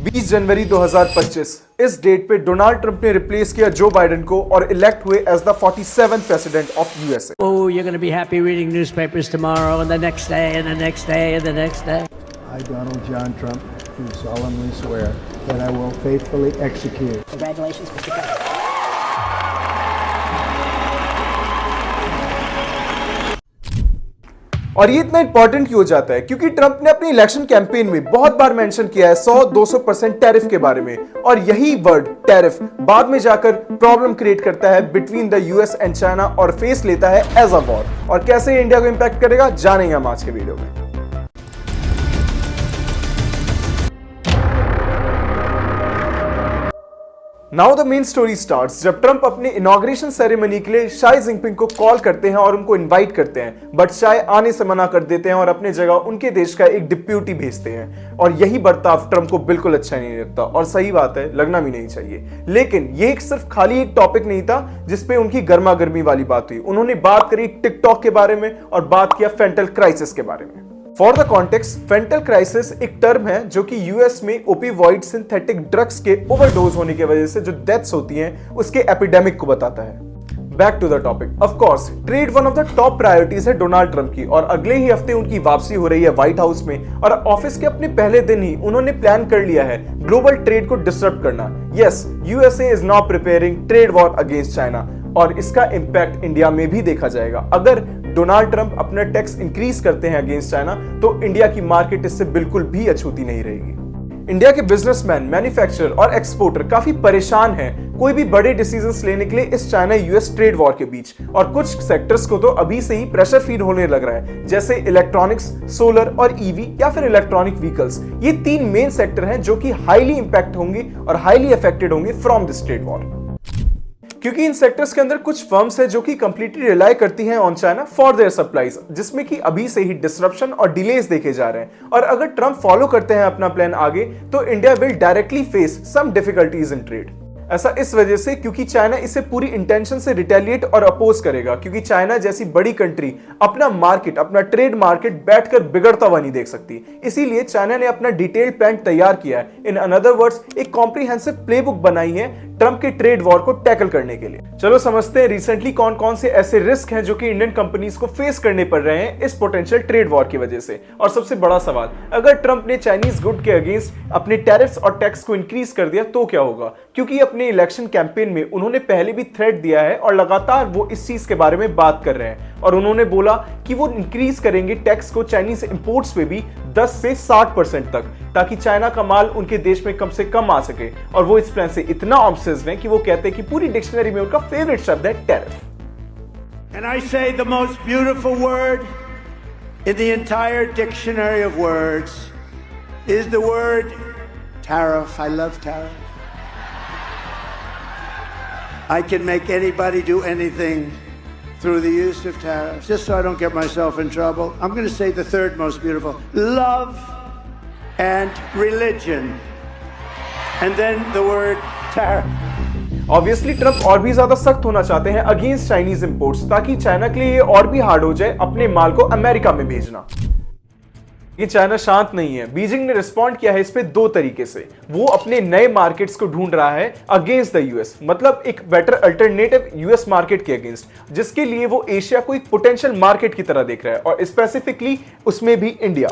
20 जनवरी 2025 इस डेट पे Donald Trump ने रिप्लेस किया जो बाइडेन को और इलेक्ट हुए as the 47th president of USA. Oh, you're going to be happy reading newspapers tomorrow and the next day and the next day and the next day. I, Donald John Trump, do solemnly swear that I will faithfully execute. Congratulations, Mr. President. और ये इतना important क्यों हो जाता है? क्योंकि Trump ने अपनी इलेक्शन कैंपेन में बहुत बार मेंशन किया है 100-200% टैरिफ के बारे में, और यही वर्ड टैरिफ बाद में जाकर प्रॉब्लम क्रिएट करता है between the US and China और फेस लेता है एज अ वॉर। और कैसे इंडिया को इंपैक्ट करेगा जानेंगे हम आज के वीडियो में। Now the main story starts जब ट्रंप अपने इनॉग्रेशन सेरेमनी के लिए शाई जिनपिंग को कॉल करते हैं और उनको इनवाइट करते हैं, बट शाई आने से मना कर देते हैं और अपने जगह उनके देश का एक डिप्यूटी भेजते हैं। और यही बर्ताव ट्रंप को बिल्कुल अच्छा नहीं लगता, और सही बात है, लगना भी नहीं चाहिए। लेकिन ये सिर्फ खाली एक टॉपिक नहीं था जिसपे उनकी गर्मा गर्मी वाली बात हुई। उन्होंने बात करी टिकटॉक के बारे में और बात किया फेंटल क्राइसिस के बारे में। फॉर द कॉन्टेक्स्ट, फेंटल क्राइसिस एक टर्म है जो कि यूएस में ओपिवॉइड सिंथेटिक ड्रग्स के ओवरडोज होने की वजह से जो डेथ्स होती हैं उसके एपिडेमिक को बताता है। Back to the topic. Of course trade one of the top priorities है डोनाल्ड ट्रंप की, और अगले ही हफ्ते उनकी वापसी हो रही है व्हाइट हाउस में, और ऑफिस के अपने पहले दिन ही उन्होंने प्लान कर लिया है ग्लोबल ट्रेड को डिसरप्ट करना। Yes, USA is now preparing trade war against China, और इसका इंपैक्ट इंडिया में भी देखा जाएगा। अगर डोनाल्ड ट्रंप अपना टैक्स इंक्रीज करते हैं अगेंस्ट चाइना तो इंडिया की मार्केट इससे बिल्कुल भी अछूती नहीं रहेगी। इंडिया के बिजनेसमैन, मैन्युफैक्चरर और एक्सपोर्टर काफी परेशान हैं कोई भी बड़े डिसीजंस लेने के लिए इस चाइना यूएस ट्रेड वॉर के बीच, और कुछ सेक्टर्स को तो अभी से ही प्रेशर फील होने लग रहा है, जैसे इलेक्ट्रॉनिक्स, सोलर और ईवी या फिर इलेक्ट्रॉनिक व्हीकल्स। ये तीन मेन सेक्टर हैं जो कि हाईली इंपैक्ट होंगे और हाईली अफेक्टेड होंगे फ्रॉम दिस ट्रेड वॉर, क्योंकि इन सेक्टर्स के अंदर कुछ फर्म्स है जो कि कंप्लीटली रिलाई करती हैं on China for their supplies, जिसमें कि अभी से ही डिसरप्शन और डिलेज देखे जा रहे हैं। और अगर ट्रंप फॉलो करते हैं अपना प्लान आगे तो India will directly face some difficulties in trade. ऐसा इस वजह से क्योंकि चाइना इसे पूरी इंटेंशन से रिटेलिएट और अपोज करेगा, क्योंकि चाइना जैसी बड़ी कंट्री अपना मार्केट, अपना ट्रेड मार्केट बैठकर बिगड़ता हुआ नहीं देख सकती। इसीलिए चाइना ने अपना डिटेल्ड प्लान तैयार किया है। इन अनदर वर्ड्स एक कॉम्प्रिहेंसिव प्लेबुक बनाई है ट्रंप के ट्रेड वॉर को टैकल करने के लिए। चलो समझते हैं रिसेंटली कौन कौन से ऐसे रिस्क हैं जो कि इंडियन कंपनीज को फेस करने पड़ रहे हैं इस पोटेंशियल ट्रेड वॉर की वजह से। और सबसे बड़ा सवाल, अगर ट्रंप ने चाइनीज गुड के अगेंस्ट अपने टैरिफ्स और टैक्स को इंक्रीज कर दिया तो क्या होगा? क्योंकि अपने इलेक्शन कैंपेन में उन्होंने पहले भी थ्रेट दिया है और लगातार वो इस चीज के बारे में बात कर रहे हैं, और उन्होंने बोला कि वो इंक्रीज करेंगे टैक्स को चाइनीज इंपोर्ट्स पे भी 10 से 60% तक, ताकि चाइना का माल उनके देश में कम से कम आ सके। और वो इस प्लान से इतना ऑब्सेस्ड हैं कि वो कहते हैं कि पूरी डिक्शनरी में उनका फेवरेट शब्द है tariff. And I say the most beautiful word in the entire dictionary of words is the word tariff. I love tariff. I can make anybody do anything through the use of tariffs. Just so I don't get myself in trouble, I'm going to say the third most beautiful: love and religion. And then the word tariff. Obviously Trump और भी ज्यादा सख्त होना चाहते हैं against Chinese imports, ताकि China के लिए ये और भी हार्ड हो जाए अपने माल को अमेरिका में भेजना। ये चाइना शांत नहीं है। बीजिंग ने रिस्पॉन्ड किया है इस पे दो तरीके से। वो अपने नए मार्केट्स को ढूंढ रहा है अगेंस्ट द यूएस, मतलब एक बेटर अल्टरनेटिव यूएस मार्केट के अगेंस्ट, जिसके लिए वो एशिया को एक पोटेंशियल मार्केट की तरह देख रहा है, और स्पेसिफिकली उसमें भी इंडिया।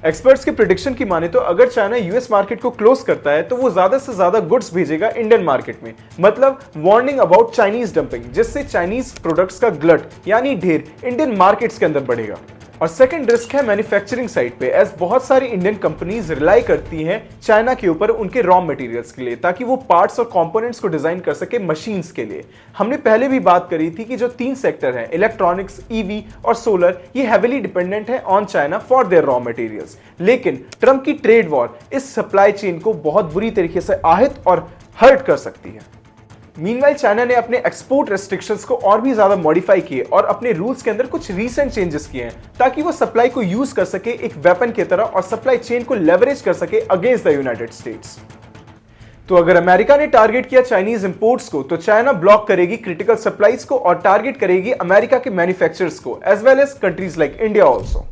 एक्सपर्ट्स के प्रेडिक्शन की माने तो अगर चाइना यूएस मार्केट को क्लोज करता है तो वो ज्यादा से ज्यादा गुड्स भेजेगा इंडियन मार्केट में, मतलब वार्निंग अबाउट चाइनीज डंपिंग, जिससे चाइनीज प्रोडक्ट्स का ग्लट यानी ढेर इंडियन मार्केट्स के अंदर बढ़ेगा। और सेकंड रिस्क है मैन्युफैक्चरिंग साइड पे, एज बहुत सारी इंडियन कंपनीज रिलाई करती हैं चाइना के ऊपर उनके रॉ मटेरियल्स के लिए, ताकि वो पार्ट्स और कंपोनेंट्स को डिजाइन कर सके मशीन्स के लिए। हमने पहले भी बात करी थी कि जो तीन सेक्टर हैं, इलेक्ट्रॉनिक्स, ईवी और सोलर, ये हेविली डिपेंडेंट है on China for their raw materials. लेकिन ट्रंप की ट्रेड वॉर इस सप्लाई चेन को बहुत बुरी तरीके से आहत और हर्ट कर सकती है। मीनवाइल चाइना ने अपने एक्सपोर्ट रेस्ट्रिक्शंस को और भी ज्यादा मॉडिफाई किए और अपने रूल्स के अंदर कुछ रीसेंट चेंजेस किए हैं, ताकि वो सप्लाई को यूज कर सके एक वेपन की तरह और सप्लाई चेन को लेवरेज कर सके अगेंस्ट द यूनाइटेड स्टेट्स। तो अगर अमेरिका ने टारगेट किया चाइनीज इंपोर्ट्स को, तो चाइना ब्लॉक करेगी क्रिटिकल सप्लाईज को और टारगेट करेगी अमेरिका के मैन्युफैक्चरर्स को, as well as countries like India also.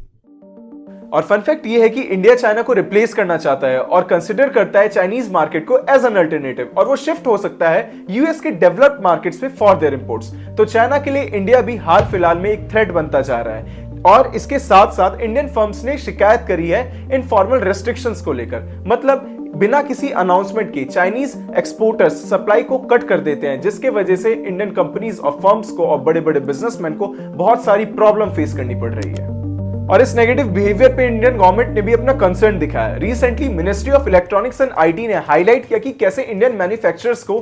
और फन फैक्ट ये है कि इंडिया चाइना को रिप्लेस करना चाहता है और कंसिडर करता है चाइनीज मार्केट को एज एन अल्टरनेटिव, और वो शिफ्ट हो सकता है यूएस के डेवलप्ड मार्केट्स में फॉर देयर इंपोर्ट्स। तो चाइना के लिए इंडिया भी हाल फिलहाल में एक थ्रेट बनता जा रहा है। और इसके साथ साथ इंडियन फर्म्स ने शिकायत करी है इनफॉर्मल रेस्ट्रिक्शंस को लेकर, मतलब बिना किसी अनाउंसमेंट के चाइनीज एक्सपोर्टर्स सप्लाई को कट कर देते हैं, जिसके वजह से इंडियन कंपनीज और फर्म्स को और बड़े बड़े बिजनेसमैन को बहुत सारी प्रॉब्लम फेस करनी पड़ रही है। और इस नेगेटिव बिहेवियर पे इंडियन गवर्नमेंट ने भी अपना कंसर्न दिखाया। Recently ministry of electronics and IT ने हाईलाइट किया कि कैसे इंडियन मैन्युफैक्चरर्स को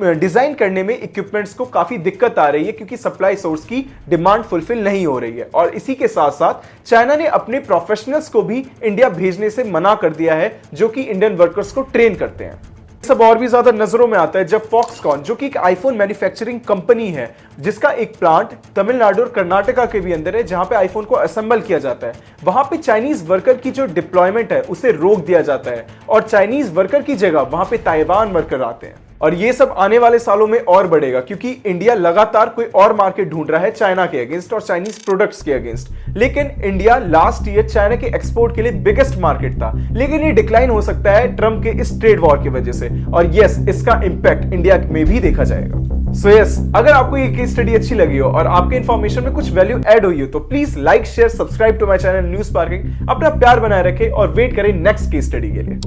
डिजाइन करने में इक्विपमेंट्स को काफी दिक्कत आ रही है, क्योंकि सप्लाई सोर्स की डिमांड फुलफिल नहीं हो रही है। और इसी के साथ साथ चाइना ने अपने प्रोफेशनल्स को भी इंडिया भेजने से मना कर दिया है, जो कि इंडियन वर्कर्स को ट्रेन करते हैं। सब और भी ज्यादा नजरों में आता है जब फॉक्सकॉन, जो कि एक आईफोन मैन्युफैक्चरिंग कंपनी है जिसका एक प्लांट तमिलनाडु और कर्नाटका के भी अंदर है, जहां पे आईफोन को असेंबल किया जाता है, वहां पे चाइनीज वर्कर की जो डिप्लॉयमेंट है उसे रोक दिया जाता है और चाइनीज वर्कर की जगह वहां पे ताइवान वर्कर आते हैं। और ये सब आने वाले सालों में और बढ़ेगा, क्योंकि इंडिया लगातार कोई और मार्केट ढूंढ रहा है चाइना के अगेंस्ट और चाइनीज प्रोडक्ट्स के अगेंस्ट। लेकिन इंडिया लास्ट ईयर चाइना के एक्सपोर्ट के लिए बिगेस्ट मार्केट था, लेकिन ये डिक्लाइन हो सकता है ट्रम्प के इस ट्रेड वॉर की वजह से। और यस, इसका इंपैक्ट इंडिया में भी देखा जाएगा। सो यस, अगर आपको ये केस स्टडी अच्छी लगी हो और आपके इन्फॉर्मेशन में कुछ वैल्यू ऐड हुई हो तो please like, share, subscribe to my channel news sparking. अपना प्यार बनाए रखें और वेट करें नेक्स्ट केस स्टडी के लिए।